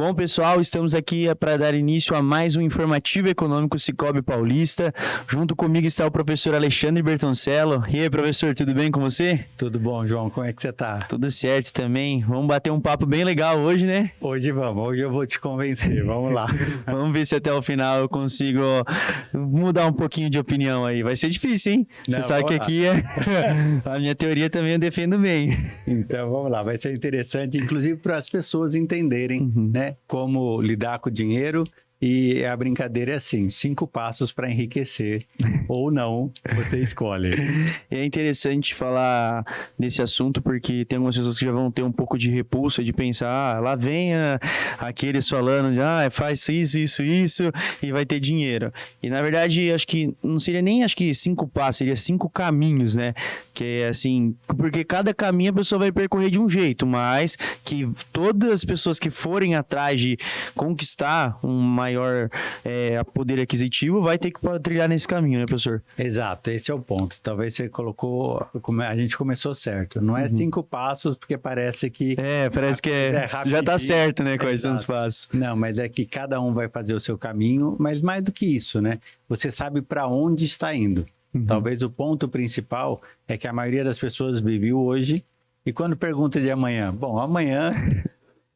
Bom, pessoal, estamos aqui para dar início a mais um Informativo Econômico Sicoob Paulista. Junto comigo está o professor Alexandre Bertoncello. E aí, professor, tudo bem com você? Tudo bom, João? Como é que você tá? Tudo certo também. Vamos bater um papo bem legal hoje, né? Hoje vamos, hoje eu vou te convencer, vamos lá. Vamos ver se até o final eu consigo mudar um pouquinho de opinião aí. Vai ser difícil, hein? Você sabe que aqui a minha teoria também eu defendo bem. Então vamos lá, vai ser interessante, inclusive para as pessoas entenderem, né, como lidar com o dinheiro. E a brincadeira é assim, 5 passos para enriquecer ou não, você escolhe. É interessante falar desse assunto porque tem algumas pessoas que já vão ter um pouco de repulsa de pensar, lá vem aqueles falando de, faz isso, e vai ter dinheiro. E na verdade, acho que não seria nem 5 passos, seria 5 caminhos, né? Que é assim, porque cada caminho a pessoa vai percorrer de um jeito, mas que todas as pessoas que forem atrás de conquistar um maior poder aquisitivo, vai ter que trilhar nesse caminho, né, professor? Exato, esse é o ponto. Talvez você colocou, a gente começou certo. Não é 5 passos, porque parece que... parece que já tá certo, né, quais são os passos. Não, mas é que cada um vai fazer o seu caminho, mas mais do que isso, né? Você sabe para onde está indo. Talvez o ponto principal é que a maioria das pessoas vive o hoje, e quando pergunta de amanhã, bom, amanhã...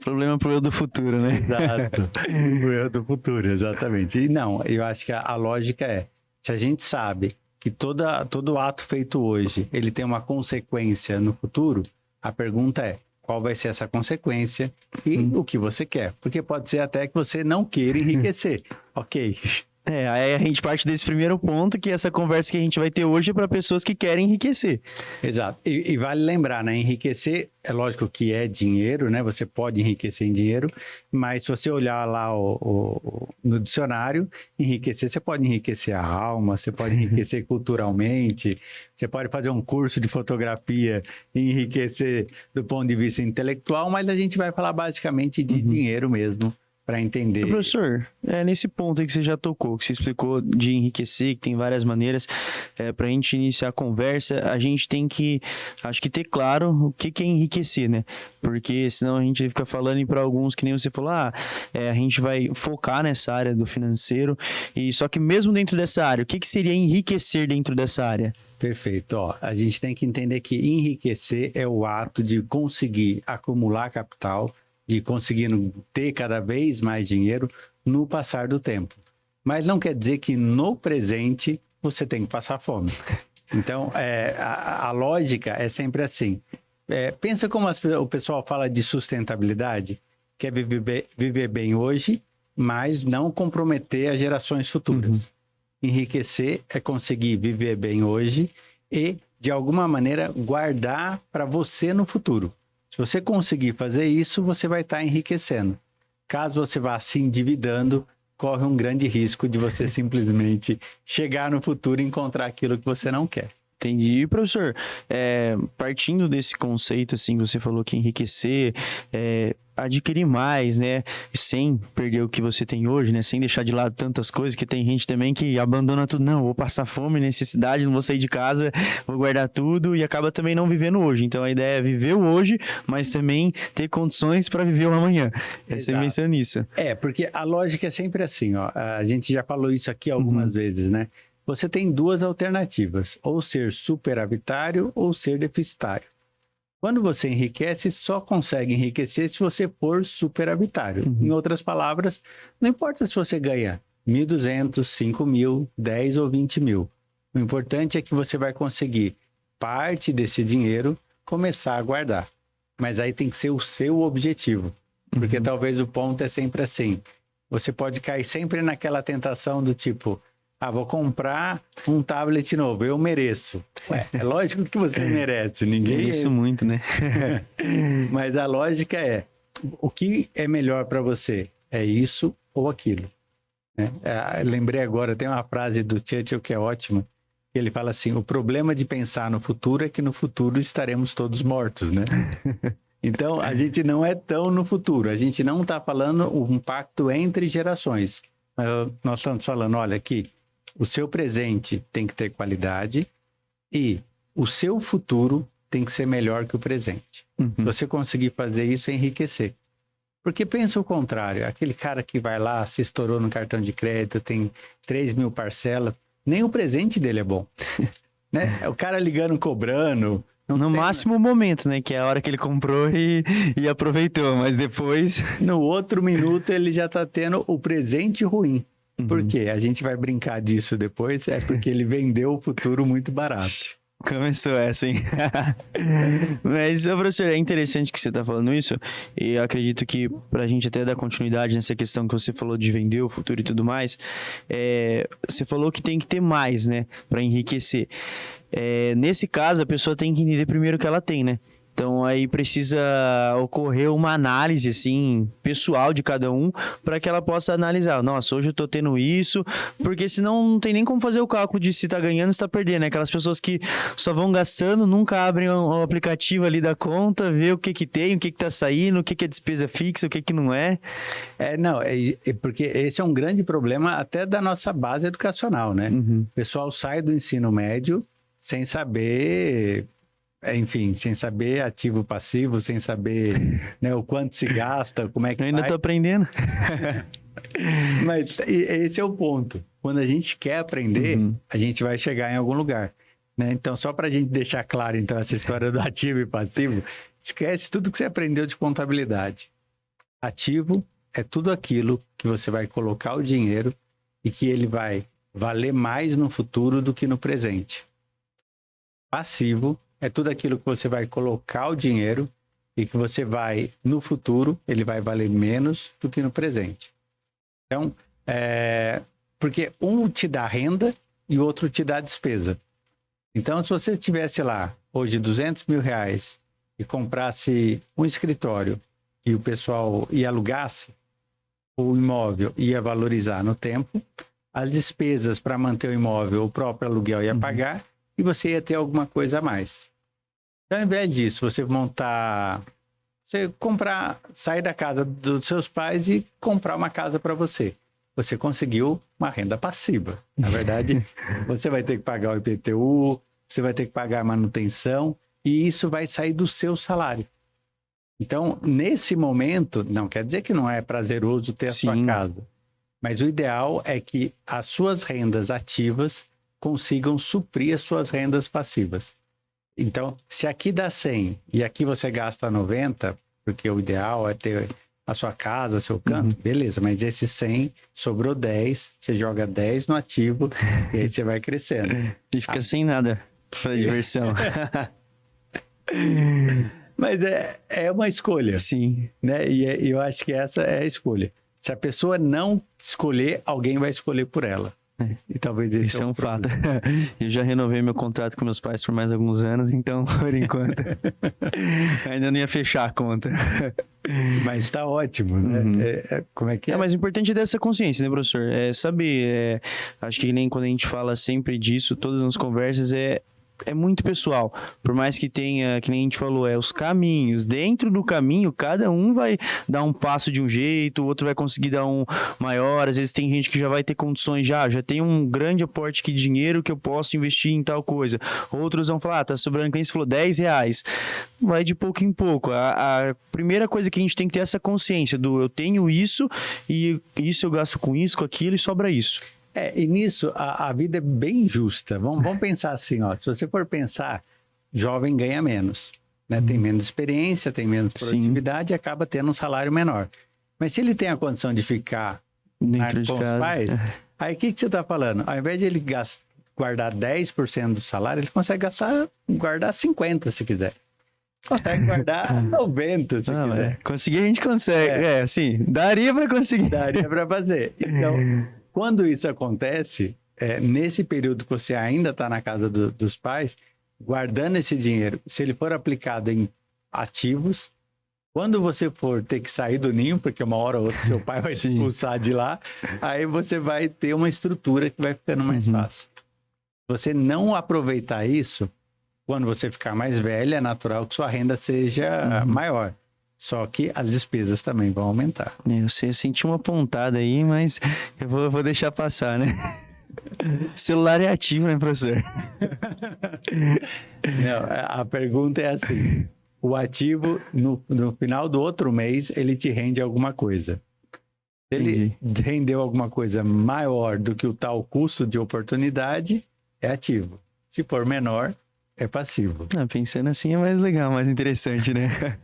Problema pro eu do futuro, né? Exato. O eu do futuro, exatamente. E não, eu acho que a lógica é, se a gente sabe que todo ato feito hoje, ele tem uma consequência no futuro, a pergunta é, qual vai ser essa consequência e o que você quer? Porque pode ser até que você não queira enriquecer. Ok. Aí a gente parte desse primeiro ponto, que essa conversa que a gente vai ter hoje é para pessoas que querem enriquecer. Exato. E vale lembrar, né? Enriquecer, é lógico que é dinheiro, né? Você pode enriquecer em dinheiro, mas se você olhar lá no dicionário, enriquecer, você pode enriquecer a alma, você pode enriquecer culturalmente, você pode fazer um curso de fotografia e enriquecer do ponto de vista intelectual, mas a gente vai falar basicamente de dinheiro mesmo. Para entender. Professor, nesse ponto aí que você já tocou, que você explicou de enriquecer, que tem várias maneiras, para a gente iniciar a conversa, a gente tem que, acho que ter claro o que é enriquecer, né? Porque senão a gente fica falando para alguns, que nem você falou, a gente vai focar nessa área do financeiro, e só que mesmo dentro dessa área, o que seria enriquecer dentro dessa área? Perfeito. A gente tem que entender que enriquecer é o ato de conseguir acumular capital, de conseguindo ter cada vez mais dinheiro no passar do tempo. Mas não quer dizer que no presente você tem que passar fome. Então, a lógica é sempre assim. Pensa como o pessoal fala de sustentabilidade, que é viver bem hoje, mas não comprometer as gerações futuras. Enriquecer é conseguir viver bem hoje e, de alguma maneira, guardar para você no futuro. Se você conseguir fazer isso, você vai estar enriquecendo. Caso você vá se endividando, corre um grande risco de você simplesmente chegar no futuro e encontrar aquilo que você não quer. Entendi. E, professor, partindo desse conceito, assim, você falou que enriquecer, adquirir mais, né, sem perder o que você tem hoje, né, sem deixar de lado tantas coisas, que tem gente também que abandona tudo, não, vou passar fome, necessidade, não vou sair de casa, vou guardar tudo e acaba também não vivendo hoje. Então a ideia é viver o hoje, mas também ter condições para viver o amanhã. Você pensando nisso. Porque a lógica é sempre assim, a gente já falou isso aqui algumas vezes, né? Você tem 2 alternativas, ou ser superavitário ou ser deficitário. Quando você enriquece, só consegue enriquecer se você for superavitário. Em outras palavras, não importa se você ganha 1.200, 5.000, 10 ou 20 mil. O importante é que você vai conseguir parte desse dinheiro começar a guardar. Mas aí tem que ser o seu objetivo. Porque talvez o ponto é sempre assim. Você pode cair sempre naquela tentação do tipo... vou comprar um tablet novo, eu mereço. É lógico que você merece, ninguém... Isso muito, né? Mas a lógica é, o que é melhor para você? É isso ou aquilo? Lembrei agora, tem uma frase do Churchill que é ótima, que ele fala assim, o problema de pensar no futuro é que no futuro estaremos todos mortos, né? Então, a gente não é tão no futuro, a gente não está falando um pacto entre gerações, mas nós estamos falando, olha aqui, o seu presente tem que ter qualidade e o seu futuro tem que ser melhor que o presente. Se você conseguir fazer isso, é enriquecer. Porque pensa o contrário, aquele cara que vai lá, se estourou no cartão de crédito, tem 3.000 parcelas, nem o presente dele é bom. Né? É o cara ligando, cobrando. No máximo o momento, né? Que é a hora que ele comprou e aproveitou, mas depois... No outro minuto ele já tá tendo o presente ruim. Por quê? A gente vai brincar disso depois, é porque ele vendeu o futuro muito barato. Começou essa, hein? Mas, professor, é interessante que você tá falando isso, e eu acredito que pra gente até dar continuidade nessa questão que você falou de vender o futuro e tudo mais, você falou que tem que ter mais, né? Pra enriquecer. Nesse caso, a pessoa tem que entender primeiro o que ela tem, né? Então, aí precisa ocorrer uma análise, assim, pessoal de cada um, para que ela possa analisar. Nossa, hoje eu tô tendo isso, porque senão não tem nem como fazer o cálculo de se tá ganhando ou se tá perdendo, né? Aquelas pessoas que só vão gastando, nunca abrem o aplicativo ali da conta, vê o que tem, o que tá saindo, o que é despesa fixa, o que não é. Porque esse é um grande problema até da nossa base educacional, né? O pessoal sai do ensino médio sem saber... Enfim, sem saber ativo, passivo, sem saber, né, o quanto se gasta, como é que Eu ainda vai. tô aprendendo. Mas esse é o ponto. Quando a gente quer aprender, a gente vai chegar em algum lugar. Né? Então, só para a gente deixar claro, então, essa história do ativo e passivo, esquece tudo que você aprendeu de contabilidade. Ativo é tudo aquilo que você vai colocar o dinheiro e que ele vai valer mais no futuro do que no presente. Passivo é tudo aquilo que você vai colocar o dinheiro e que você vai, no futuro, ele vai valer menos do que no presente. Então, porque um te dá renda e o outro te dá despesa. Então, se você tivesse lá, hoje, R$200 mil e comprasse um escritório e o pessoal ia alugasse, o imóvel ia valorizar no tempo, as despesas para manter o imóvel, o próprio aluguel ia pagar e você ia ter alguma coisa a mais. Então, ao invés disso, você sair da casa dos seus pais e comprar uma casa para você. Você conseguiu uma renda passiva. Na verdade, você vai ter que pagar o IPTU, você vai ter que pagar a manutenção, e isso vai sair do seu salário. Então, nesse momento, não quer dizer que não é prazeroso ter a sua casa, mas o ideal é que as suas rendas ativas consigam suprir as suas rendas passivas. Então, se aqui dá 100 e aqui você gasta 90, porque o ideal é ter a sua casa, seu canto, beleza, mas esse 100 sobrou 10, você joga 10 no ativo e aí você vai crescendo. E fica sem nada para diversão. Mas é uma escolha. Sim. Né? E eu acho que essa é a escolha. Se a pessoa não escolher, alguém vai escolher por ela. E talvez isso é um fato. Eu já renovei meu contrato com meus pais por mais alguns anos, então, por enquanto, ainda não ia fechar a conta. Mas tá ótimo, né? Como é que é? Mas o importante é ter essa consciência, né, professor? É saber, acho que nem quando a gente fala sempre disso, todas as conversas, é muito pessoal, por mais que tenha, que nem a gente falou, os caminhos, dentro do caminho, cada um vai dar um passo de um jeito, o outro vai conseguir dar um maior, às vezes tem gente que já vai ter condições, já tem um grande aporte de dinheiro que eu posso investir em tal coisa, outros vão falar, tá sobrando, quem você falou, R$10, vai de pouco em pouco, a primeira coisa que a gente tem que ter é essa consciência do eu tenho isso, e isso eu gasto com isso, com aquilo, e sobra isso. E nisso, a vida é bem justa. Vamos pensar assim, ó. Se você for pensar, jovem ganha menos, né? Tem menos experiência, tem menos produtividade e acaba tendo um salário menor. Mas se ele tem a condição de ficar com os pais, aí o que você está falando? Ao invés de ele guardar 10% do salário, ele consegue guardar 50% se quiser. Consegue guardar 90% se quiser. Conseguir a gente consegue. Assim, daria para conseguir. Daria para fazer. Então... Quando isso acontece, nesse período que você ainda está na casa dos pais, guardando esse dinheiro, se ele for aplicado em ativos, quando você for ter que sair do ninho, porque uma hora ou outra seu pai vai te expulsar de lá, aí você vai ter uma estrutura que vai ficando mais fácil. Se você não aproveitar isso, quando você ficar mais velho, é natural que sua renda seja maior. Só que as despesas também vão aumentar. Eu senti uma pontada aí, mas eu vou deixar passar, né? Celular é ativo, né, professor? Não, a pergunta é assim, o ativo, no final do outro mês, ele te rende alguma coisa. Se ele rendeu alguma coisa maior do que o tal custo de oportunidade, é ativo. Se for menor, é passivo. Pensando assim é mais legal, mais interessante, né?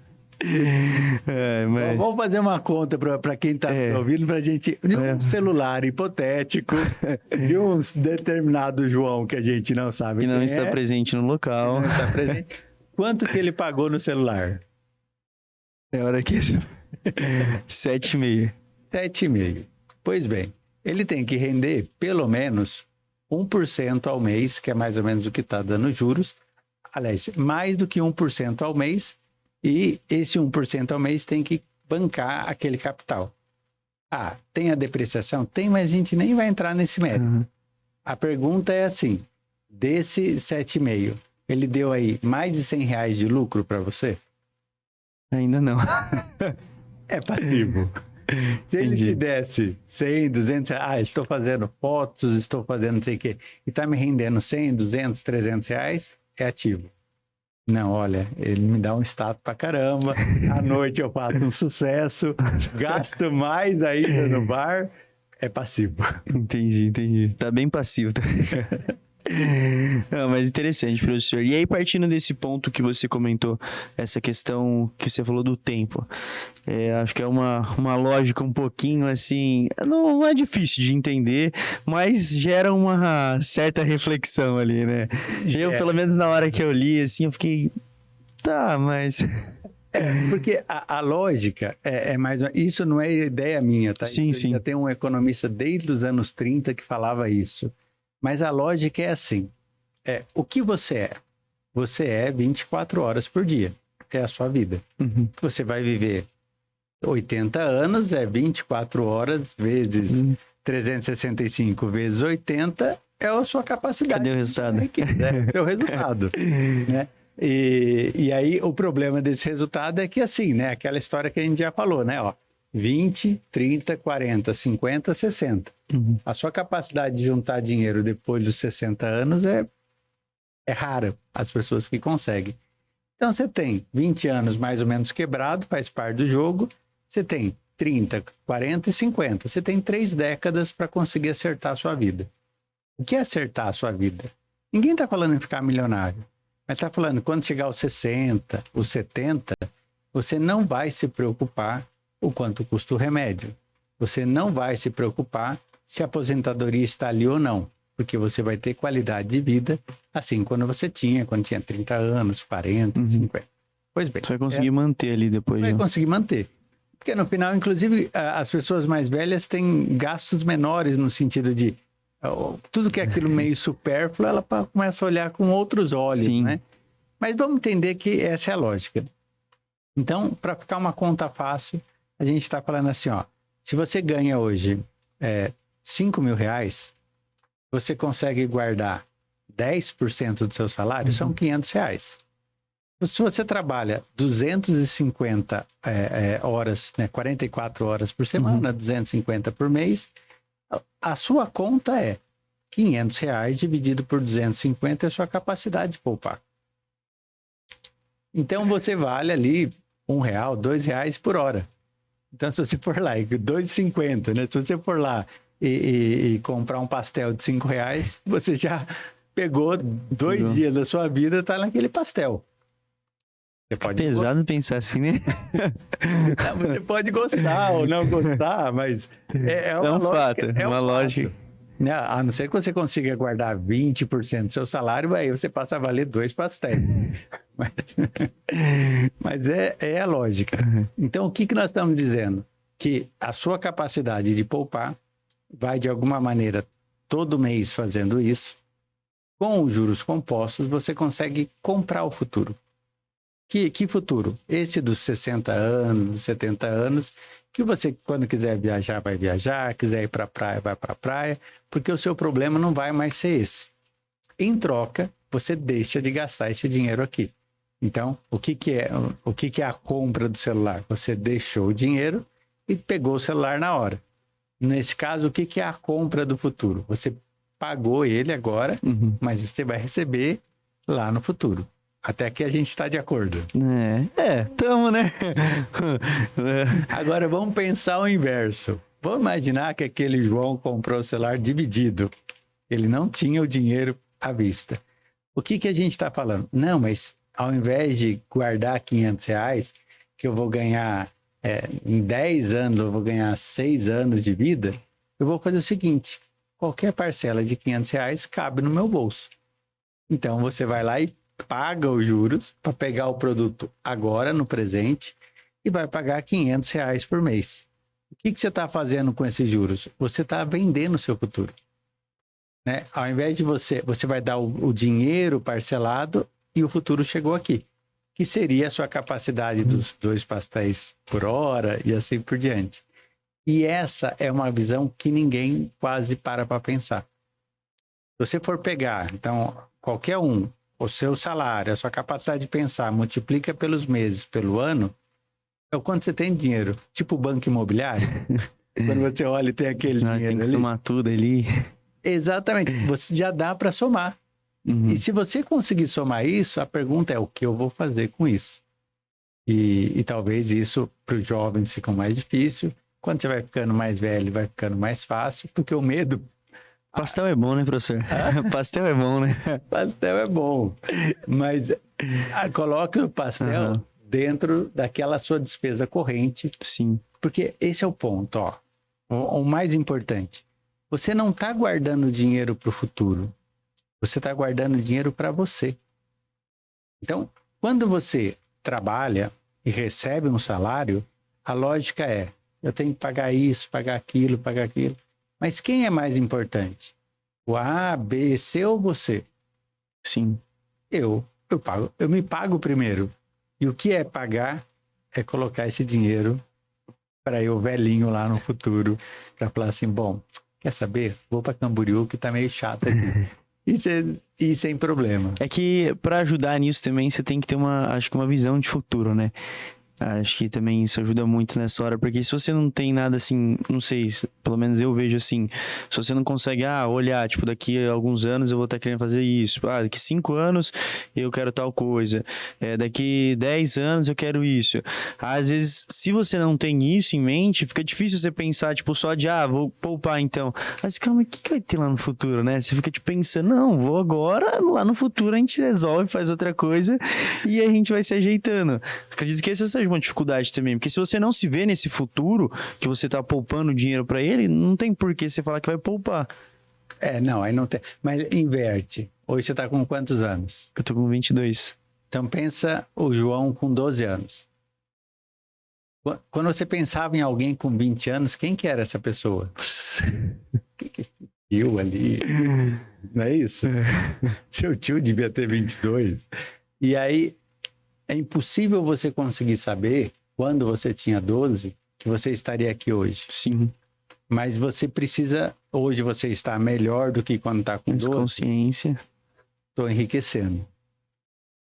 Vamos fazer uma conta para quem está ouvindo, para a gente... De um celular hipotético, de um determinado João que a gente não sabe que não está presente no local. Não está presente. Quanto que ele pagou no celular? É hora que... 7,5. 7,5. Pois bem, ele tem que render pelo menos 1% ao mês, que é mais ou menos o que está dando juros. Aliás, mais do que 1% ao mês, e esse 1% ao mês tem que bancar aquele capital. Tem a depreciação? Tem, mas a gente nem vai entrar nesse mérito. A pergunta é assim, desse 7,5, ele deu aí mais de R$100 de lucro para você? Ainda não. É passivo. Se ele te desse 100, 200 reais, estou fazendo fotos, estou fazendo não sei o quê, e está me rendendo 100, 200, 300 reais, é ativo. Não, olha, ele me dá um status pra caramba, à noite eu faço um sucesso, gasto mais ainda no bar, é passivo. Entendi. Tá bem passivo. Não, mas interessante, professor. E aí, partindo desse ponto que você comentou, essa questão que você falou do tempo, acho que é uma lógica um pouquinho assim, não é difícil de entender, mas gera uma certa reflexão ali, né? Eu, pelo menos na hora que eu li, assim, eu fiquei, mas... Porque a lógica é mais... Isso não é ideia minha, tá? Sim. Já tem um economista desde os anos 30 que falava isso. Mas a lógica é assim, o que você é? Você é 24 horas por dia, é a sua vida. Você vai viver 80 anos, 24 horas vezes 365 vezes 80, é a sua capacidade. Cadê o resultado? É o seu resultado, né? E aí o problema desse resultado é que assim, né? Aquela história que a gente já falou, né? 20, 30, 40, 50, 60. A sua capacidade de juntar dinheiro depois dos 60 anos é rara, as pessoas que conseguem. Então, você tem 20 anos mais ou menos quebrado, faz parte do jogo. Você tem 30, 40 e 50. Você tem 3 décadas para conseguir acertar a sua vida. O que é acertar a sua vida? Ninguém está falando em ficar milionário. Mas está falando, quando chegar aos 60, os 70, você não vai se preocupar o quanto custa o remédio. Você não vai se preocupar se a aposentadoria está ali ou não, porque você vai ter qualidade de vida assim quando tinha 30 anos, 40, 50. Pois bem. Você vai conseguir manter ali depois. Vai conseguir manter. Porque no final, inclusive, as pessoas mais velhas têm gastos menores no sentido de tudo que é aquilo meio supérfluo, ela começa a olhar com outros olhos, né? Mas vamos entender que essa é a lógica. Então, para ficar uma conta fácil, a gente está falando assim, se você ganha hoje 5 mil reais, você consegue guardar 10% do seu salário, são 500 reais. Se você trabalha 250 horas, né, 44 horas por semana, 250 por mês, a sua conta é 500 reais dividido por 250 é a sua capacidade de poupar. Então, você vale ali R$1, R$2 por hora. Então, se você for lá, 2,50, né? Se você for lá e comprar um pastel de R$5, você já pegou 2 dias da sua vida, tá naquele pastel. Você pode pesado pensar assim, né? Você pode gostar ou não gostar, mas é uma lógica. É uma lógica. A não ser que você consiga guardar 20% do seu salário, aí você passa a valer 2 pastéis. Mas é a lógica. Então, o que nós estamos dizendo? Que a sua capacidade de poupar vai, de alguma maneira, todo mês fazendo isso. Com os juros compostos, você consegue comprar o futuro. Que futuro? Esse dos 60 anos, dos 70 anos, que você, quando quiser viajar, vai viajar, quiser ir para a praia, vai para a praia, porque o seu problema não vai mais ser esse. Em troca, você deixa de gastar esse dinheiro aqui. Então, o que é a compra do celular? Você deixou o dinheiro e pegou o celular na hora. Nesse caso, o que é a compra do futuro? Você pagou ele agora, mas você vai receber lá no futuro. Até aqui a gente está de acordo. Tamo, né? Agora vamos pensar o inverso. Vamos imaginar que aquele João comprou o celular dividido. Ele não tinha o dinheiro à vista. O que a gente está falando? Não, mas ao invés de guardar R$500, que eu vou ganhar em 10 anos, eu vou ganhar 6 anos de vida, eu vou fazer o seguinte, qualquer parcela de R$500 cabe no meu bolso. Então você vai lá e paga os juros para pegar o produto agora, no presente, e vai pagar R$500 por mês. O que você está fazendo com esses juros? Você está vendendo o seu futuro. Né? Ao invés de você vai dar o dinheiro parcelado e o futuro chegou aqui, que seria a sua capacidade dos 2 pastéis por hora e assim por diante. E essa é uma visão que ninguém quase para pensar. Se você for pegar, então, qualquer um, o seu salário, a sua capacidade de pensar, multiplica pelos meses, pelo ano, é o quanto você tem de dinheiro. Tipo banco imobiliário. Quando você olha e tem aquele dinheiro tem que ali. somar tudo ali. Exatamente. Você já dá para somar. E se você conseguir somar isso, a pergunta é o que eu vou fazer com isso? E talvez isso para os jovens fica mais difícil. Quando você vai ficando mais velho, vai ficando mais fácil, porque o medo... Pastel é bom, né, professor? Pastel é bom, né? Pastel é bom. Mas coloque o pastel dentro daquela sua despesa corrente. Sim. Porque esse é o ponto, ó. O mais importante. Você não está guardando dinheiro para o futuro. Você está guardando dinheiro para você. Então, quando você trabalha e recebe um salário, a lógica é, eu tenho que pagar isso, pagar aquilo, pagar aquilo. Mas quem é mais importante? O A, B, C ou você? Sim. Eu me pago primeiro. E o que é pagar é colocar esse dinheiro para eu velhinho lá no futuro, para falar assim, bom, quer saber? Vou para Camboriú que tá meio chato aqui. E sem problema. É que para ajudar nisso também você tem que ter acho que uma visão de futuro, né? Acho que também isso ajuda muito nessa hora, porque se você não tem nada assim, não sei, pelo menos eu vejo assim, se você não consegue, olhar, tipo, daqui a alguns anos eu vou estar querendo fazer isso, daqui 5 anos eu quero tal coisa, daqui 10 anos eu quero isso. Às vezes, se você não tem isso em mente, fica difícil você pensar, tipo, só de, vou poupar então. Mas calma, o que vai ter lá no futuro, né? Você fica, tipo, pensando, não, vou agora, lá no futuro a gente resolve, faz outra coisa e a gente vai se ajeitando. Acredito que essa seja uma dificuldade também, porque se você não se vê nesse futuro, que você tá poupando dinheiro para ele, não tem por que você falar que vai poupar. Não, aí não tem. Mas inverte. Hoje você tá com quantos anos? Eu tô com 22. Então pensa o João com 12 anos. Quando você pensava em alguém com 20 anos, quem que era essa pessoa? que esse tio ali? Não é isso? Seu tio devia ter 22. E aí, é impossível você conseguir saber, quando você tinha 12, que você estaria aqui hoje. Sim. Mas você precisa... Hoje você está melhor do que quando está com 12. Consciência. Estou enriquecendo.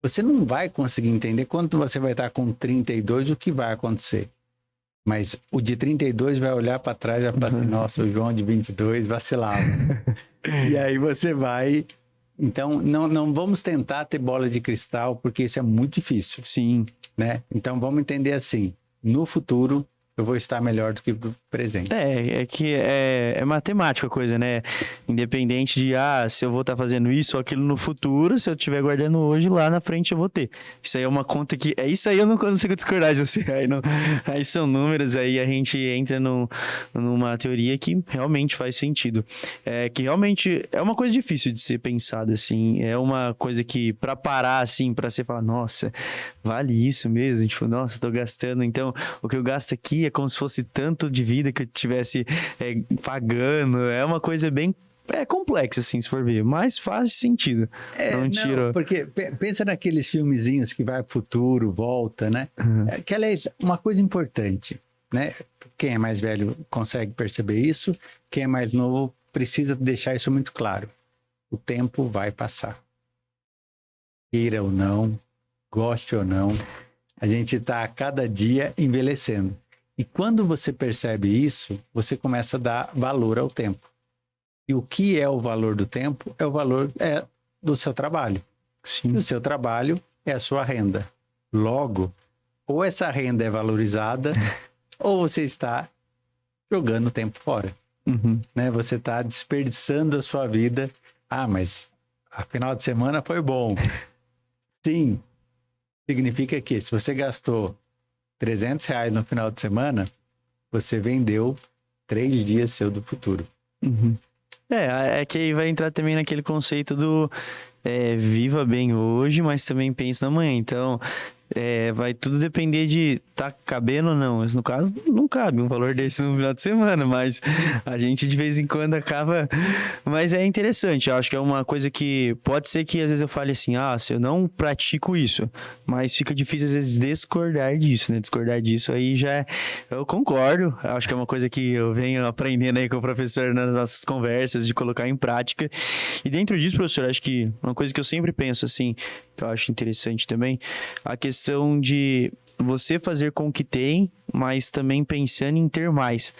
Você não vai conseguir entender quando você vai estar com 32 o que vai acontecer. Mas o de 32 vai olhar para trás e vai falar assim, nossa, o João de 22 vacilava. E aí você vai... Então, não vamos tentar ter bola de cristal, porque isso é muito difícil. Sim. Né? Então, vamos entender assim, no futuro, eu vou estar melhor do que no presente. É que é matemática a coisa, né? Independente de, se eu vou estar fazendo isso ou aquilo no futuro, se eu estiver guardando hoje, lá na frente eu vou ter. Isso aí é uma conta que... Isso aí eu não consigo discordar de você. Aí são números, aí a gente entra numa teoria que realmente faz sentido. Que realmente é uma coisa difícil de ser pensada, assim. É uma coisa que, pra parar, assim, pra você falar, nossa, vale isso mesmo? Tipo, nossa, tô gastando. Então, o que eu gasto aqui é como se fosse tanto de vida que eu estivesse pagando. É uma coisa bem complexa, assim, se for ver. Mas faz sentido. Não, porque pensa naqueles filmezinhos que vai pro futuro, volta, né? Que, aliás, uma coisa importante, né? Quem é mais velho consegue perceber isso. Quem é mais novo precisa deixar isso muito claro. O tempo vai passar. Queira ou não, goste ou não, a gente está a cada dia envelhecendo. E quando você percebe isso, você começa a dar valor ao tempo. E o que é o valor do tempo? É o valor do seu trabalho. Sim. E o seu trabalho é a sua renda. Logo, ou essa renda é valorizada, ou você está jogando o tempo fora. Né? Você está desperdiçando a sua vida. Ah, mas a final de semana foi bom. Sim, significa que se você gastou R$300 no final de semana, você vendeu 3 dias seu do futuro. É que aí vai entrar também naquele conceito do viva bem hoje, mas também pense na manhã. Então, vai tudo depender de tá cabendo ou não. Mas no caso, não cabe um valor desse no final de semana, mas a gente de vez em quando acaba... Mas é interessante, eu acho que é uma coisa que pode ser que às vezes eu fale assim, se eu não pratico isso, mas fica difícil às vezes discordar disso, né? Discordar disso aí já eu concordo, eu acho que é uma coisa que eu venho aprendendo aí com o professor nas nossas conversas, de colocar em prática. E dentro disso, professor, acho que uma coisa que eu sempre penso assim, que eu acho interessante também, a questão de você fazer com o que tem, mas também pensando em ter mais.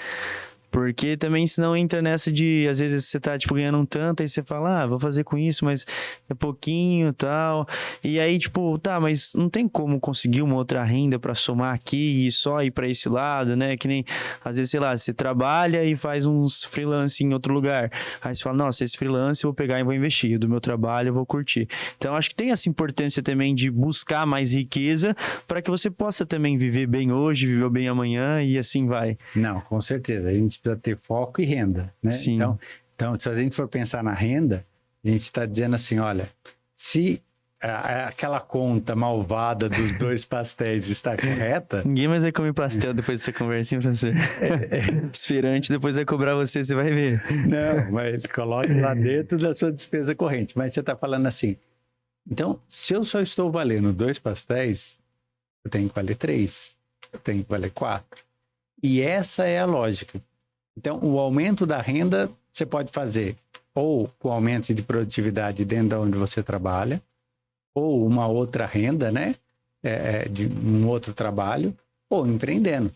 Porque também senão entra nessa de, às vezes você tá, tipo, ganhando um tanto, aí você fala, vou fazer com isso, mas é pouquinho e tal. E aí, tipo, tá, mas não tem como conseguir uma outra renda pra somar aqui e só ir pra esse lado, né? Que nem, às vezes, sei lá, você trabalha e faz uns freelance em outro lugar. Aí você fala, nossa, esse freelance eu vou pegar e vou investir, do meu trabalho eu vou curtir. Então, acho que tem essa importância também de buscar mais riqueza para que você possa também viver bem hoje, viver bem amanhã e assim vai. Não, com certeza. A gente precisa ter foco e renda, né? Sim. Então, se a gente for pensar na renda, a gente está dizendo assim, olha, se aquela conta malvada dos 2 pastéis está correta... Ninguém mais vai comer pastel depois dessa conversa, hein, professor? Esfirante depois vai cobrar você vai ver. Não, mas coloque lá dentro da sua despesa corrente. Mas você está falando assim, então, se eu só estou valendo 2 pastéis, eu tenho que valer 3, eu tenho que valer 4. E essa é a lógica. Então, o aumento da renda você pode fazer ou com aumento de produtividade dentro de onde você trabalha, ou uma outra renda, né? De um outro trabalho, ou empreendendo.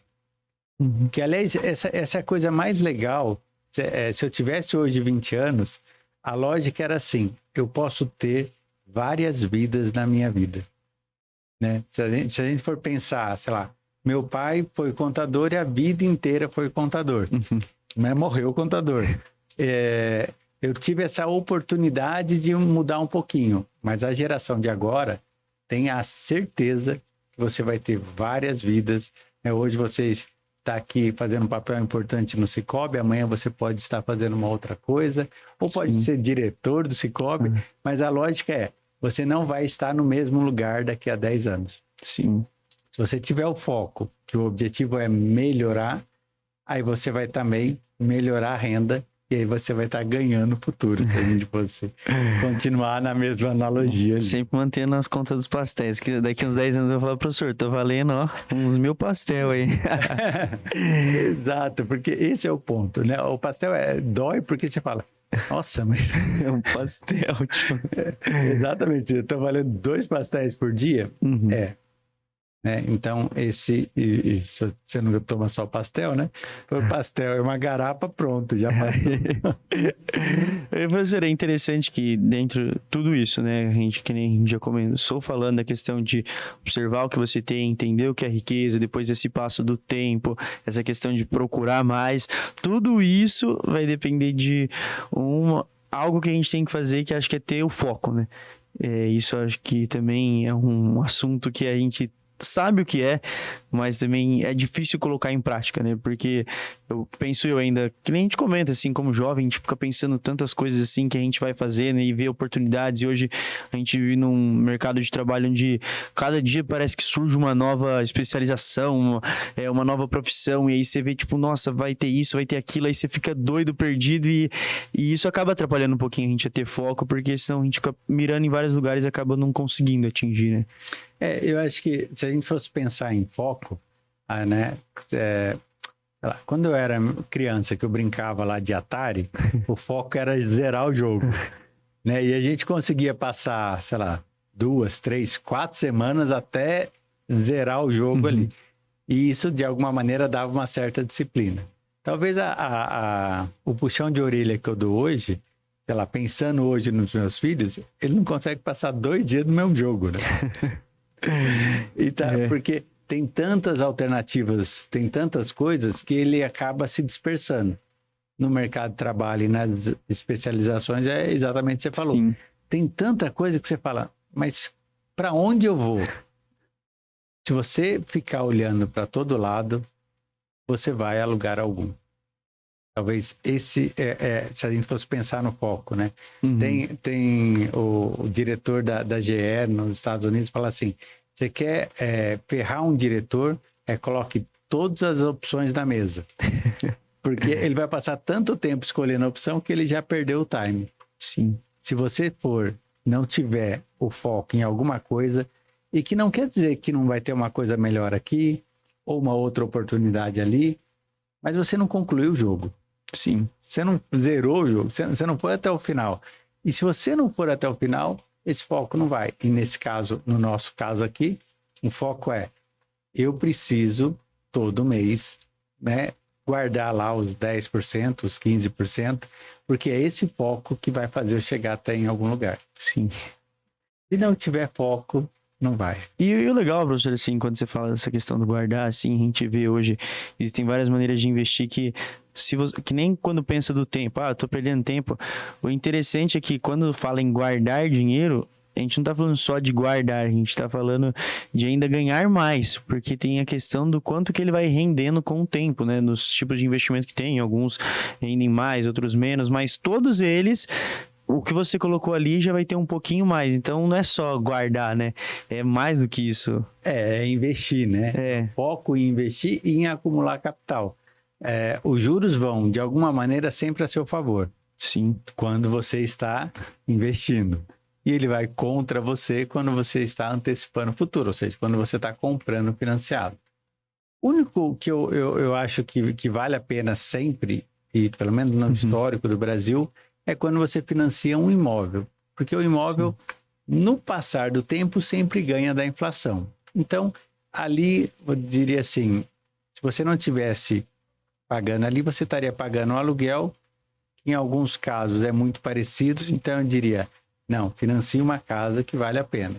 Que, aliás, essa é a coisa mais legal. Se eu tivesse hoje 20 anos, a lógica era assim, eu posso ter várias vidas na minha vida. Né? Se a gente for pensar, sei lá, meu pai foi contador e a vida inteira foi contador. Mas morreu contador. Eu tive essa oportunidade de mudar um pouquinho, mas a geração de agora tem a certeza que você vai ter várias vidas. Hoje você está aqui fazendo um papel importante no Sicoob, amanhã você pode estar fazendo uma outra coisa, ou pode ser diretor do Sicoob, mas a lógica é, você não vai estar no mesmo lugar daqui a 10 anos. Sim. Se você tiver o foco, que o objetivo é melhorar, aí você vai também melhorar a renda e aí você vai estar ganhando o futuro, se você continuar na mesma analogia. Sempre mantendo as contas dos pastéis, que daqui uns 10 anos eu vou falar, professor, tô valendo, uns 1000 pastel aí. Exato, porque esse é o ponto, né? O pastel dói porque você fala, nossa, mas... é um pastel, tipo... Exatamente, eu tô valendo 2 pastéis por dia? Então, você não toma só pastel, né? O pastel é uma garapa, pronto, já passou. Professor, é interessante que dentro de tudo isso, né, que nem a gente já começou falando da questão de observar o que você tem, entender o que é riqueza, depois esse passo do tempo, essa questão de procurar mais, tudo isso vai depender de algo que a gente tem que fazer, que acho que é ter o foco, né? Isso acho que também é um assunto que a gente sabe o que é, mas também é difícil colocar em prática, né? Porque eu ainda, que nem a gente comenta, assim, como jovem, a gente fica pensando tantas coisas assim que a gente vai fazer, né? E vê oportunidades. E hoje a gente vive num mercado de trabalho onde cada dia parece que surge uma nova especialização, uma nova profissão. E aí você vê, tipo, nossa, vai ter isso, vai ter aquilo. Aí você fica doido, perdido. E isso acaba atrapalhando um pouquinho a gente a ter foco, porque senão a gente fica mirando em vários lugares e acaba não conseguindo atingir, né? Eu acho que se a gente fosse pensar em foco, né? Sei lá, quando eu era criança, que eu brincava lá de Atari, o foco era zerar o jogo, né? E a gente conseguia passar, sei lá, 2, 3, 4 semanas até zerar o jogo ali. E isso, de alguma maneira, dava uma certa disciplina. Talvez o puxão de orelha que eu dou hoje sei lá, pensando hoje nos meus filhos, ele não consegue passar 2 dias no mesmo jogo, né? Porque tem tantas alternativas, tem tantas coisas que ele acaba se dispersando. No mercado de trabalho e nas especializações é exatamente o que você falou. Sim. Tem tanta coisa que você fala, mas para onde eu vou? Se você ficar olhando para todo lado, você vai a lugar algum. Talvez esse, se a gente fosse pensar no foco, né? Uhum. Tem o diretor da GE nos Estados Unidos fala assim, você quer ferrar um diretor, coloque todas as opções na mesa. Porque ele vai passar tanto tempo escolhendo a opção que ele já perdeu o time. Sim. Se você não tiver o foco em alguma coisa, e que não quer dizer que não vai ter uma coisa melhor aqui, ou uma outra oportunidade ali, mas você não concluiu o jogo. Sim. Você não zerou o jogo, você não foi até o final. E se você não for até o final, esse foco não vai. E nesse caso, no nosso caso aqui, o foco eu preciso todo mês, né, guardar lá os 10%, os 15%, porque é esse foco que vai fazer eu chegar até em algum lugar. Sim. Se não tiver foco, não vai. E o legal, professor, assim, quando você fala dessa questão do guardar, assim, a gente vê hoje, existem várias maneiras de investir que nem quando pensa do tempo, eu tô perdendo tempo. O interessante é que quando fala em guardar dinheiro, a gente não tá falando só de guardar, a gente tá falando de ainda ganhar mais, porque tem a questão do quanto que ele vai rendendo com o tempo, né? Nos tipos de investimento que tem, alguns rendem mais, outros menos, mas todos eles, o que você colocou ali já vai ter um pouquinho mais. Então não é só guardar, né? É mais do que isso. É investir, né? Foco em investir e em acumular capital. Os juros vão, de alguma maneira, sempre a seu favor. Sim. Quando você está investindo. E ele vai contra você quando você está antecipando o futuro, ou seja, quando você está comprando financiado. O único que eu acho que vale a pena sempre, e pelo menos no histórico do Brasil, é quando você financia um imóvel. Porque o imóvel, no passar do tempo, sempre ganha da inflação. Então, ali, eu diria assim, se você não tivesse pagando ali, você estaria pagando um aluguel, que em alguns casos é muito parecido, então eu diria... Não, financie uma casa que vale a pena.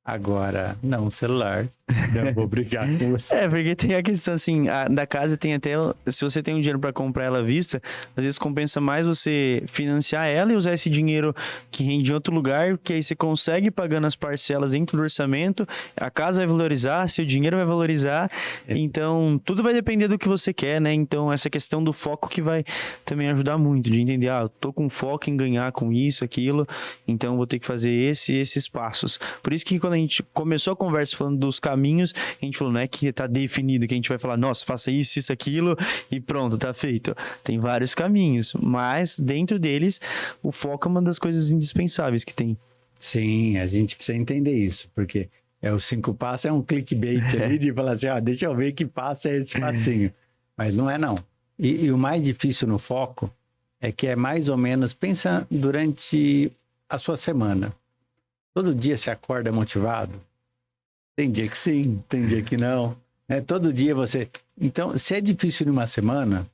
Agora, não, celular. Eu vou brigar com você. Porque tem a questão assim, da casa tem até, se você tem um dinheiro para comprar ela à vista, às vezes compensa mais você financiar ela e usar esse dinheiro que rende em outro lugar, que aí você consegue pagando as parcelas dentro do orçamento, a casa vai valorizar, seu dinheiro vai valorizar, então tudo vai depender do que você quer, né? Então essa questão do foco que vai também ajudar muito, de entender, eu tô com foco em ganhar com isso, aquilo, então vou ter que fazer esses passos. Por isso que quando a gente começou a conversa falando dos caminhos, a gente falou, não é que tá definido, que a gente vai falar, nossa, faça isso, aquilo, e pronto, tá feito. Tem vários caminhos, mas dentro deles, o foco é uma das coisas indispensáveis que tem. Sim, a gente precisa entender isso, porque os 5 passos é um clickbait ali de falar assim, deixa eu ver que passo é esse passinho. Mas não é não. E o mais difícil no foco é que é mais ou menos, pensa durante a sua semana. Todo dia você acorda motivado? Tem dia que sim, tem dia que não. Todo dia você... Então, se é difícil em uma semana,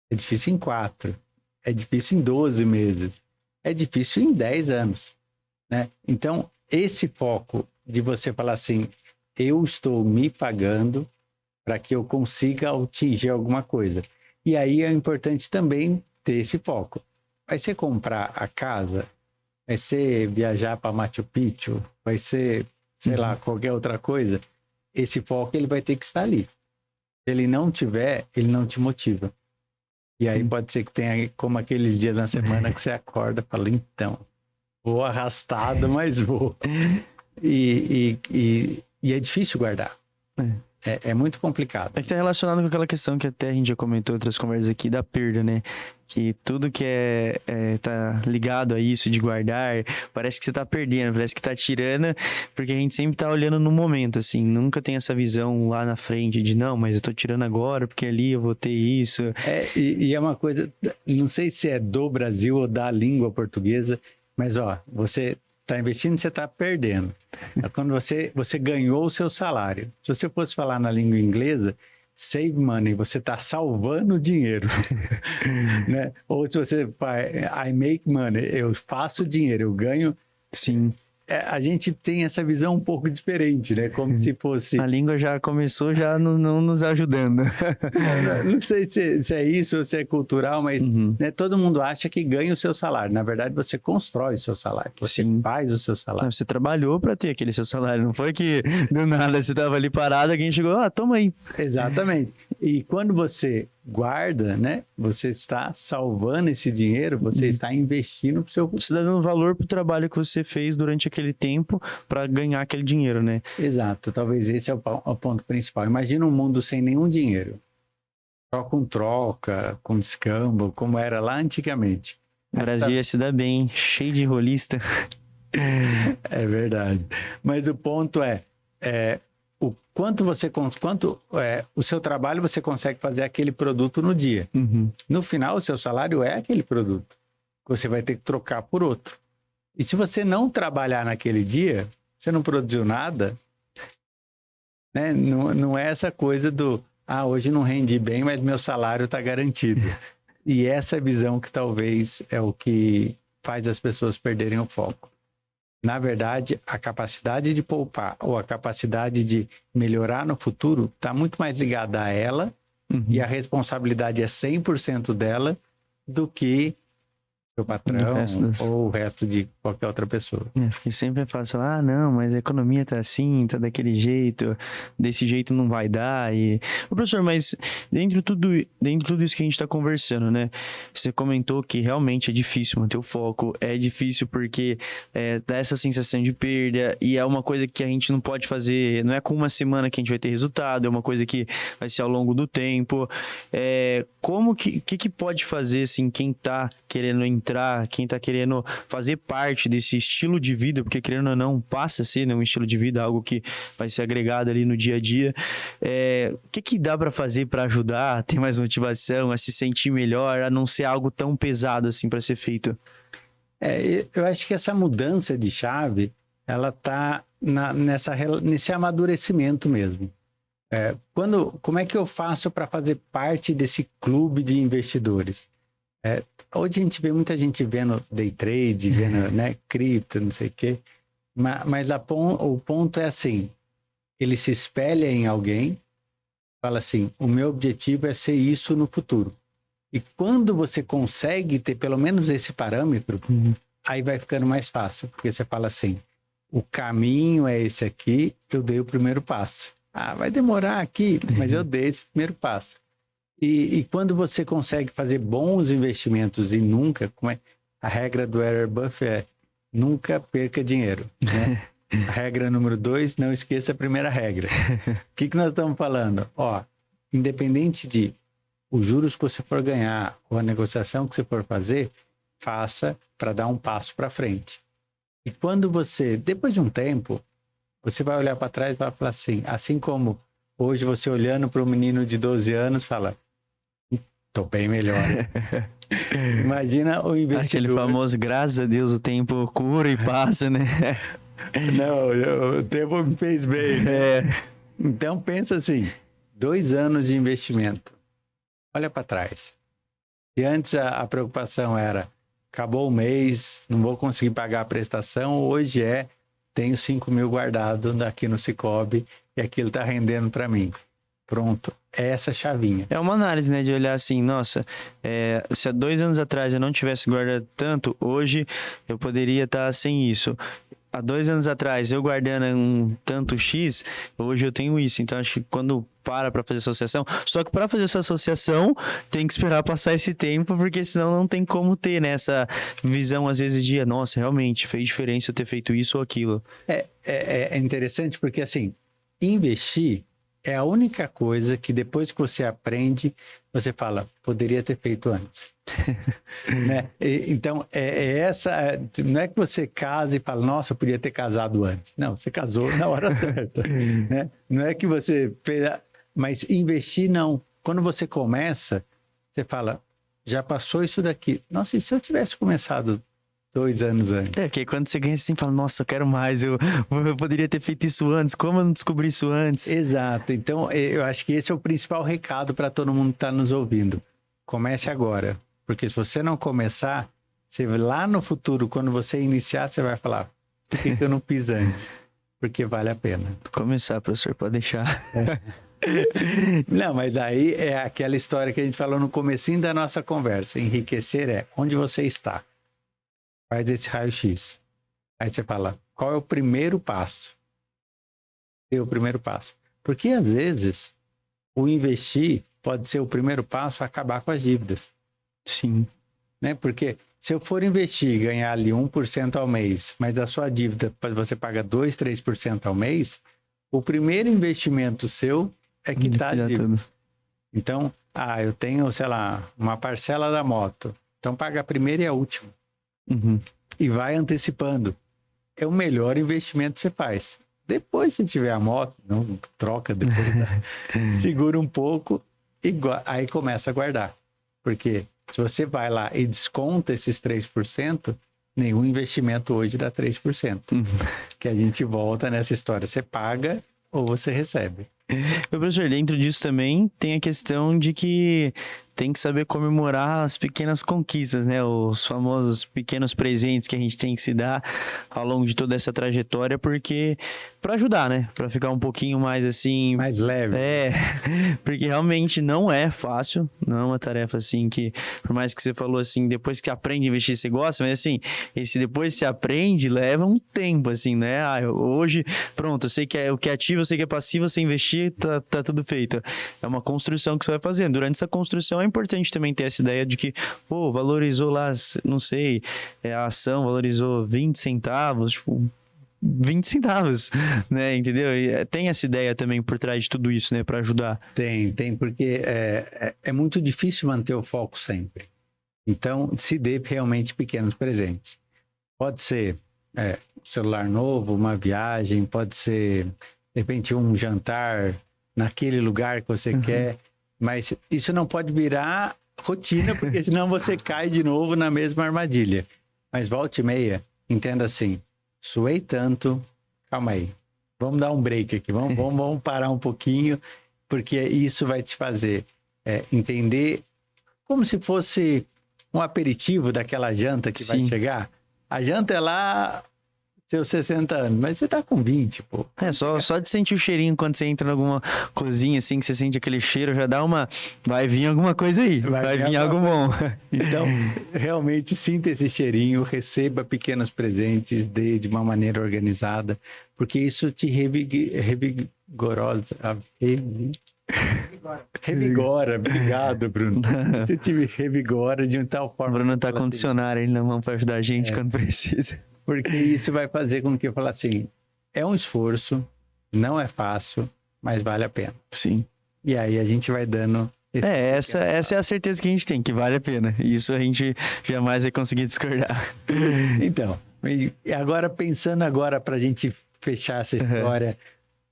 é difícil em 4. É difícil em 12 meses. É difícil em 10 anos. Né? Então, esse foco de você falar assim, eu estou me pagando para que eu consiga atingir alguma coisa. E aí é importante também ter esse foco. Vai ser comprar a casa? Vai ser viajar para Machu Picchu? Vai ser, sei lá, qualquer outra coisa? Esse foco ele vai ter que estar ali. Se ele não tiver, ele não te motiva. E aí pode ser que tenha como aqueles dias na semana que você acorda e fala, então, vou arrastado, mas vou. E é difícil guardar. É muito complicado. É que tá relacionado com aquela questão que até a gente já comentou em outras conversas aqui, da perda, né? Que tudo que tá ligado a isso de guardar, parece que você tá perdendo, parece que tá tirando, porque a gente sempre tá olhando no momento, assim, nunca tem essa visão lá na frente de, não, mas eu tô tirando agora, porque ali eu vou ter isso. E é uma coisa, não sei se é do Brasil ou da língua portuguesa, mas você está investindo, você está perdendo. Quando você ganhou o seu salário. Se você fosse falar na língua inglesa, save money, você está salvando dinheiro, né? Ou se você faz I make money, eu faço dinheiro, eu ganho. Sim. A gente tem essa visão um pouco diferente, né? Como se fosse... A língua já começou já não nos ajudando. Não sei se é isso ou se é cultural, mas né, todo mundo acha que ganha o seu salário. Na verdade, você constrói o seu salário, você faz o seu salário. Você trabalhou para ter aquele seu salário, não foi que do nada você estava ali parado, alguém chegou, toma aí. Exatamente. E quando você guarda, né, você está salvando esse dinheiro, você está investindo para o seu futuro. Você está dando valor para o trabalho que você fez durante aquele tempo para ganhar aquele dinheiro, né? Exato. Talvez esse é o ponto principal. Imagina um mundo sem nenhum dinheiro. Só com troca, com escambo, como era lá antigamente. O Brasil ia se dar bem, cheio de rolista. É verdade. Mas o ponto é o quanto o seu trabalho você consegue fazer aquele produto no dia. No final, o seu salário é aquele produto. Você vai ter que trocar por outro. E se você não trabalhar naquele dia, você não produziu nada, né? Não é essa coisa do hoje não rendi bem, mas meu salário está garantido. E essa visão que talvez é o que faz as pessoas perderem o foco. Na verdade, a capacidade de poupar ou a capacidade de melhorar no futuro está muito mais ligada a ela e a responsabilidade é 100% dela do que o patrão ou o resto de qualquer outra pessoa. Porque sempre é fácil falar, não, mas a economia tá assim, tá daquele jeito, desse jeito não vai dar. Ô, professor, mas dentro de tudo isso que a gente tá conversando, né? Você comentou que realmente é difícil manter o foco, é difícil porque dá essa sensação de perda e é uma coisa que a gente não pode fazer, não é com uma semana que a gente vai ter resultado, é uma coisa que vai ser ao longo do tempo. Como que pode fazer, assim, quem tá querendo entrar, quem tá querendo fazer parte desse estilo de vida, porque querendo ou não, passa a ser, né, um estilo de vida, algo que vai ser agregado ali no dia a dia. O que dá para fazer para ajudar a ter mais motivação, a se sentir melhor, a não ser algo tão pesado assim para ser feito? Eu acho que essa mudança de chave, ela tá nesse amadurecimento mesmo. Como é que eu faço para fazer parte desse clube de investidores? Hoje a gente vê muita gente vendo day trade, vendo, né, cripto, não sei o quê, mas o ponto é assim, ele se espelha em alguém, fala assim, o meu objetivo é ser isso no futuro. E quando você consegue ter pelo menos esse parâmetro, aí vai ficando mais fácil, porque você fala assim, o caminho é esse aqui, eu dei o primeiro passo. Vai demorar aqui, mas eu dei esse primeiro passo. E quando você consegue fazer bons investimentos e nunca, a regra do Warren Buffett é nunca perca dinheiro, né? A regra número 2, não esqueça a primeira regra. O que nós estamos falando? Independente de os juros que você for ganhar ou a negociação que você for fazer, faça para dar um passo para frente. E quando depois de um tempo, você vai olhar para trás e vai falar assim como hoje você olhando para um menino de 12 anos fala, tô bem melhor. Imagina o investidor. Aquele famoso, graças a Deus, o tempo cura e passa, né? Não, o tempo me fez bem. Então, pensa assim, 2 anos de investimento. Olha para trás. E antes a preocupação era, acabou o mês, não vou conseguir pagar a prestação, hoje tenho 5 mil guardado aqui no Sicoob e aquilo está rendendo para mim. Pronto, é essa chavinha. É uma análise, né, de olhar assim, nossa, se há 2 anos atrás eu não tivesse guardado tanto, hoje eu poderia estar sem isso. Há 2 anos atrás, eu guardando um tanto X, hoje eu tenho isso. Então, acho que quando para fazer associação... Só que para fazer essa associação, tem que esperar passar esse tempo, porque senão não tem como ter, né, essa visão, às vezes, de, nossa, realmente, fez diferença eu ter feito isso ou aquilo. É interessante porque, assim, investir é a única coisa que depois que você aprende, você fala, poderia ter feito antes. Né? Então, não é que você casa e fala, nossa, eu podia ter casado antes. Não, você casou na hora certa. Né? Não é que você... Mas investir, não. Quando você começa, você fala, já passou isso daqui. Nossa, e se eu tivesse começado 2 anos antes. Porque quando você ganha assim, fala, nossa, eu quero mais, eu poderia ter feito isso antes, como eu não descobri isso antes? Exato, então eu acho que esse é o principal recado para todo mundo que está nos ouvindo. Comece agora, porque se você não começar, você lá no futuro, quando você iniciar, você vai falar, por que eu não fiz antes? Porque vale a pena. Começar, professor, pode deixar. Não, mas aí é aquela história que a gente falou no comecinho da nossa conversa. Enriquecer é onde você está. Faz esse raio-x. Aí você fala, qual é o primeiro passo? É o primeiro passo. Porque às vezes o investir pode ser o primeiro passo a acabar com as dívidas. Sim. Né? Porque se eu for investir e ganhar ali 1% ao mês, mas a sua dívida você paga 2%, 3% ao mês, o primeiro investimento seu é quitar a dívida. Então, eu tenho, sei lá, uma parcela da moto. Então paga a primeira e a última. Uhum. E vai antecipando. É o melhor investimento que você faz. Depois, se tiver a moto, não troca depois, né? Segura um pouco e aí começa a guardar. Porque se você vai lá e desconta esses 3%, nenhum investimento hoje dá 3%. Uhum. Que a gente volta nessa história. Você paga ou você recebe. Meu professor, dentro disso também tem a questão de que tem que saber comemorar as pequenas conquistas, né? Os famosos pequenos presentes que a gente tem que se dar ao longo de toda essa trajetória, porque para ajudar, né? Para ficar um pouquinho mais assim... Mais leve. Porque realmente não é fácil, não é uma tarefa assim que, por mais que você falou assim, depois que aprende a investir você gosta, mas assim, esse depois que você aprende leva um tempo, assim, né? Hoje, pronto, eu sei que o que é ativo, eu sei que é passivo, você investir, tá tudo feito. É uma construção que você vai fazendo. Durante essa construção é importante também ter essa ideia de que, valorizou lá, não sei, a ação valorizou 20 centavos, tipo, 20 centavos, né, entendeu? E tem essa ideia também por trás de tudo isso, né, para ajudar. Tem, porque é muito difícil manter o foco sempre. Então, se dê realmente pequenos presentes. Pode ser um celular novo, uma viagem, pode ser, de repente, um jantar naquele lugar que você quer, mas isso não pode virar rotina, porque senão você cai de novo na mesma armadilha. Mas volta e meia, entenda assim, suei tanto, calma aí, vamos dar um break aqui, vamos parar um pouquinho, porque isso vai te fazer entender como se fosse um aperitivo daquela janta que vai chegar. A janta é lá... seus 60 anos, mas você tá com 20, pô. Só de sentir o cheirinho quando você entra em alguma cozinha, assim, que você sente aquele cheiro, já dá uma... Vai vir alguma coisa aí, vai vir algo bom. Então, realmente, sinta esse cheirinho, receba pequenos presentes, dê de uma maneira organizada, porque isso te revigora. Obrigado, Bruno. Isso te revigora de tal forma... O Bruno tá com dicionário aí na mão para ajudar a gente quando precisa. Porque isso vai fazer com que eu fale assim, é um esforço, não é fácil, mas vale a pena. Sim. E aí a gente vai dando... Essa é a certeza que a gente tem, que vale a pena. Isso a gente jamais vai conseguir discordar. Então, e agora pensando agora pra gente fechar essa história,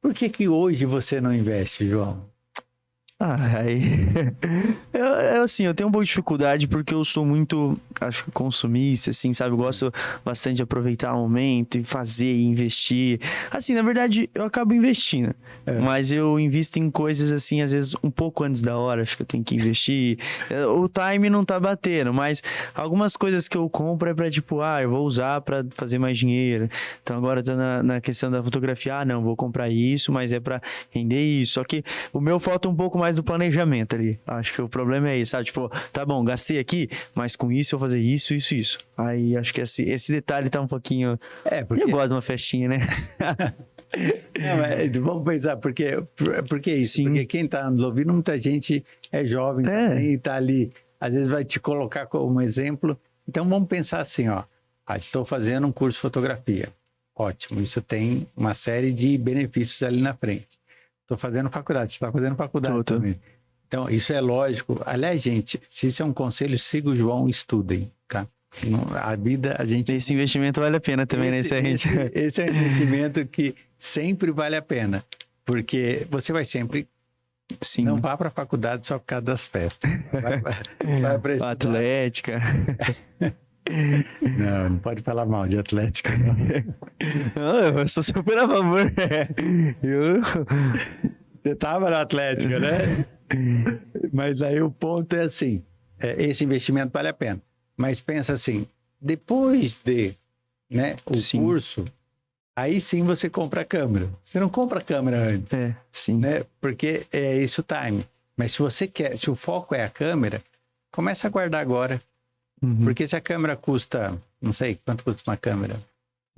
por que hoje você não investe, João? Assim, eu tenho um pouco de dificuldade porque eu sou muito, acho que consumista, assim, sabe? Eu gosto bastante de aproveitar o momento e fazer e investir. Assim, na verdade, eu acabo investindo, mas eu invisto em coisas, assim, às vezes um pouco antes da hora, acho que eu tenho que investir. O time não tá batendo, mas algumas coisas que eu compro é pra, tipo, eu vou usar pra fazer mais dinheiro. Então, agora eu tô na questão da fotografia, não, vou comprar isso, mas é pra render isso. Só que o meu falta um pouco mais do planejamento ali. Acho que o problema é esse, sabe? Tipo, tá bom, gastei aqui, mas com isso eu vou fazer isso. Aí acho que esse detalhe tá um pouquinho... porque... Eu gosto de uma festinha, né? Não, vamos pensar, porque isso? Sim. Porque quem tá nos ouvindo, muita gente é jovem também, e tá ali, às vezes vai te colocar como exemplo. Então vamos pensar assim, estou fazendo um curso de fotografia. Ótimo, isso tem uma série de benefícios ali na frente. Estou fazendo faculdade, você está fazendo faculdade também. Então, isso é lógico. Aliás, gente, se isso é um conselho, siga o João e estudem, tá? A vida, a gente... Esse investimento vale a pena também, né? Esse é um investimento que sempre vale a pena, porque você vai sempre... Sim. Não vá para a faculdade só por causa das festas. Vai para Atlética. Não pode falar mal de Atlético, não. Não, eu sou super a favor. Eu... Você tava no Atlético, né? Mas aí o ponto é assim, esse investimento vale a pena. Mas pensa assim, depois de, né, o curso, aí sim você compra a câmera. Você não compra a câmera antes. Sim. Né? Porque é isso o time. Mas se você quer, se o foco é a câmera, começa a guardar agora. Porque se a câmera custa, não sei, quanto custa uma câmera?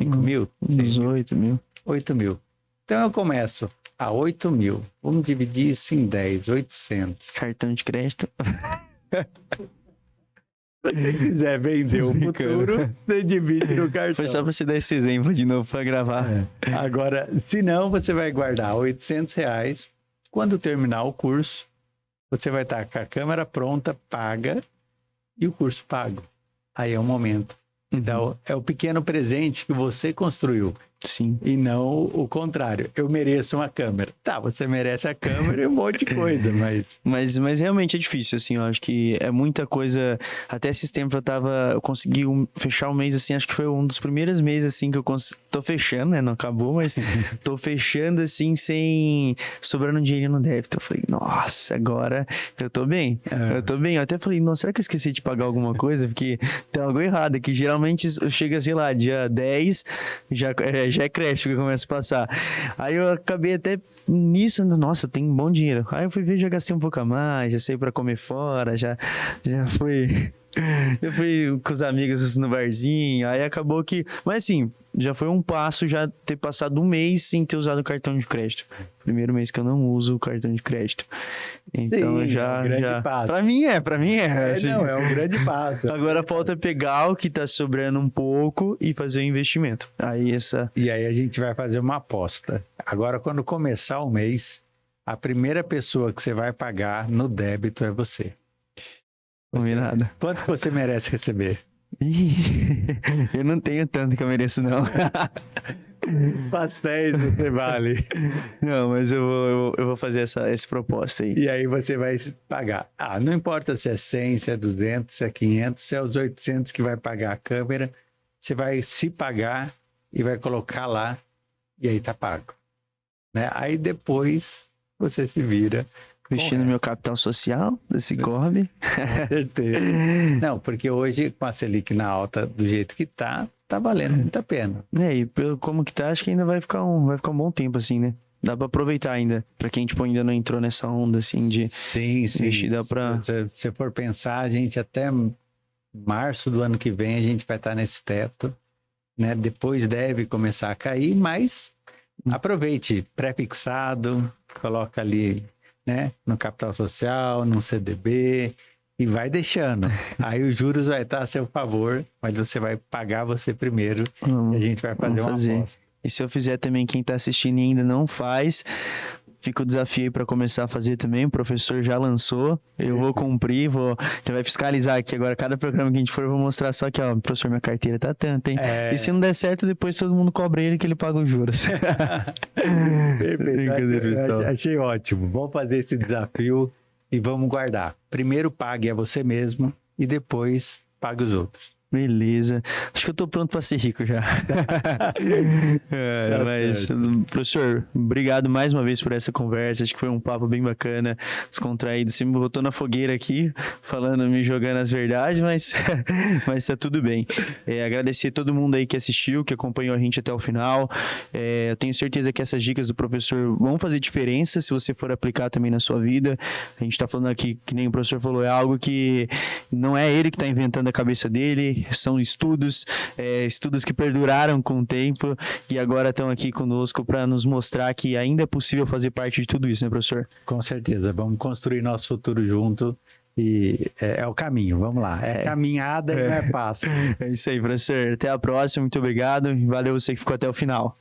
5 mil? 18 mil. 8 mil. Então eu começo a 8 mil. Vamos dividir isso em 10, 800. Cartão de crédito. Se você quiser vender o futuro, você divide no cartão. Foi só pra você dar esse exemplo de novo pra gravar. Agora, se não, você vai guardar R$800. Quando terminar o curso, você vai estar com a câmera pronta, paga, e o curso pago. Aí é o momento. Então, é o pequeno presente que você construiu. Sim. E não o contrário. Eu mereço uma câmera. Tá, você merece a câmera e um monte de coisa, mas... Mas realmente é difícil, assim, eu acho que é muita coisa... Até esses tempos eu consegui fechar o mês, assim, acho que foi um dos primeiros meses, assim, que eu tô fechando, né? Não acabou, mas tô fechando, assim, sobrando dinheiro no débito. Eu falei, nossa, agora eu tô bem. Eu tô bem. Eu até falei, nossa, será que eu esqueci de pagar alguma coisa? Porque tem algo errado aqui. Geralmente eu chego, sei lá, dia 10, já é crédito que começa a passar. Aí eu acabei até nisso, nossa, tem um bom dinheiro. Aí eu fui ver, já gastei um pouco a mais, já saí pra comer fora, já fui... Eu fui com os amigos no barzinho, aí acabou que... Mas assim, já foi um passo já ter passado um mês sem ter usado o cartão de crédito. Primeiro mês que eu não uso o cartão de crédito. Então sim, já... É um grande passo. Pra mim é. Assim. Não, é um grande passo. Agora falta pegar o que tá sobrando um pouco e fazer o investimento. E aí a gente vai fazer uma aposta. Agora, quando começar o mês, a primeira pessoa que você vai pagar no débito é você. Combinado. Quanto você merece receber? Eu não tenho tanto que eu mereço, não. Pastéis você vale. Não, mas eu vou fazer essa proposta aí. E aí você vai pagar. Não importa se é 100, se é 200, se é 500, se é os 800 que vai pagar a câmera. Você vai se pagar e vai colocar lá e aí tá pago. Né? Aí depois você se vira. Investindo no meu capital social, desse Corb. Com certeza. Não, porque hoje, com a Selic na alta do jeito que tá valendo muito a pena. E pelo como que tá, acho que ainda vai ficar um bom tempo, assim, né? Dá pra aproveitar ainda. Pra quem, tipo, ainda não entrou nessa onda, assim, de... Sim. Investir, dá pra... Se você for pensar, a gente até março do ano que vem, a gente vai estar nesse teto, né? Depois deve começar a cair, mas aproveite. Pré-fixado, coloca ali... né? No capital social, no CDB e vai deixando. Aí os juros vai estar a seu favor, mas você vai pagar você primeiro e a gente vai fazer uma aposta. E se eu fizer também, quem está assistindo e ainda não faz, fica o desafio aí para começar a fazer também. O professor já lançou, eu vou cumprir, já vai fiscalizar aqui agora. Cada programa que a gente for, eu vou mostrar só que, ó, professor, minha carteira tá tanto, hein? E se não der certo, depois todo mundo cobra ele que ele paga os juros. Perfeito. Achei ótimo. Vamos fazer esse desafio e vamos guardar. Primeiro pague a você mesmo e depois pague os outros. Beleza. Acho que eu tô pronto para ser rico já. Mas, professor, obrigado mais uma vez por essa conversa. Acho que foi um papo bem bacana, descontraído. Você me botou na fogueira aqui, me jogando as verdades, mas tá tudo bem. Agradecer a todo mundo aí que assistiu, que acompanhou a gente até o final. Eu tenho certeza que essas dicas do professor vão fazer diferença se você for aplicar também na sua vida. A gente tá falando aqui, que nem o professor falou, é algo que não é ele que tá inventando a cabeça dele. São estudos que perduraram com o tempo e agora estão aqui conosco para nos mostrar que ainda é possível fazer parte de tudo isso, né, professor? Com certeza, vamos construir nosso futuro junto e é o caminho, vamos lá. Caminhada e não é passo. É isso aí, professor. Até a próxima, muito obrigado e valeu você que ficou até o final.